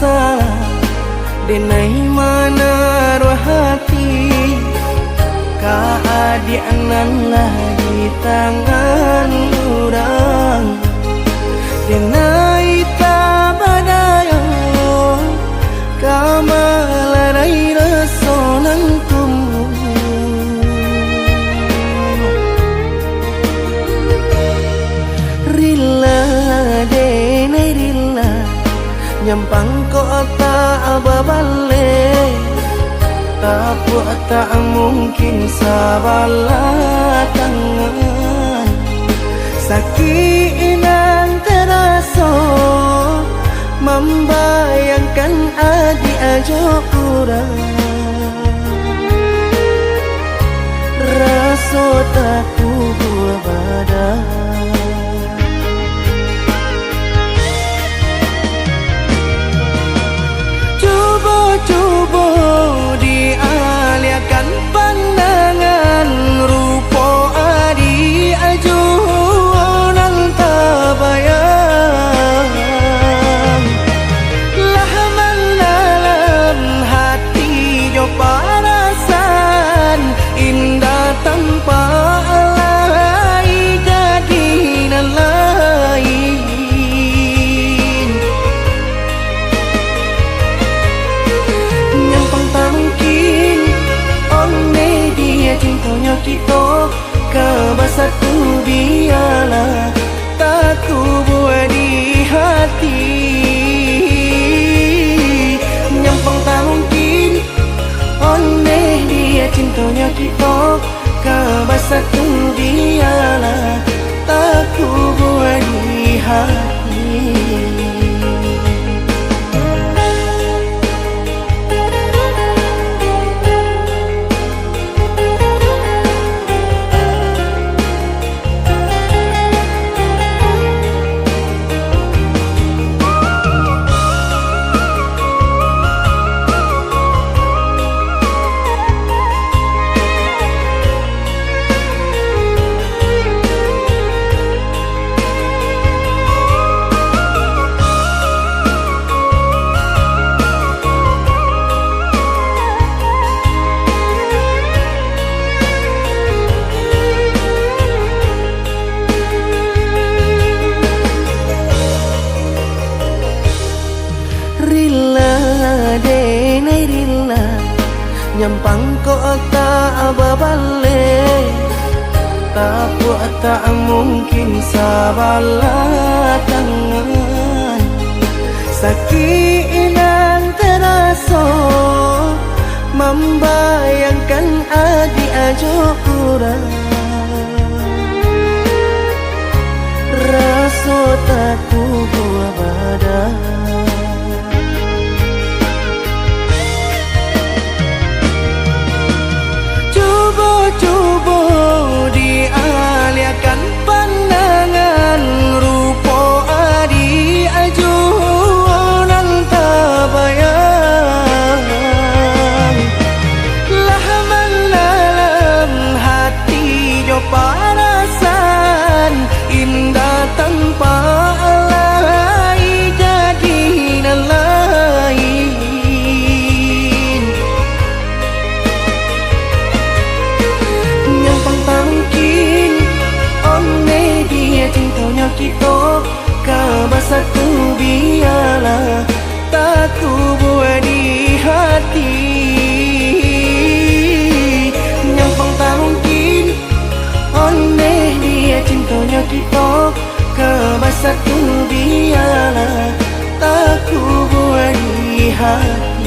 salah denai mana ruah hati keadianan lagi tangan orang denai tak badaya kamalarai rasonanku rilla denai rilla nyampang ko tak babale tak buat tak mungkin sabalah tangan sakit inang terasa membayangkan adik ajo kurang rasa tak buat badan coba dialihkan pandangan rupa adi ajo nan tabayang lah dalam hati jo parasan indah tanpa alai jadi nan lain cintanya kita kebasa tu biarlah tak ku buat di hati nyampang tak mungkin oneh dia cintanya kita kebasa tu biarlah tak ku buat di hati denai rilla nyampang ko tak babale tak buat tak mungkin sabalah tangan sakit inang terasa membayangkan adik ajo kurang rasa tak ku buat badan coba dialihkan pandangan rupa adi ajo nan tabayang lah dalam hati jo parasan indah tanpa alai jadi nan lain cintanya kita kebasa tu biarlah tak ku buat di hati nyampang tak mungkin oneh dia cintanya kita kebasa tu biarlah tak ku buat di hati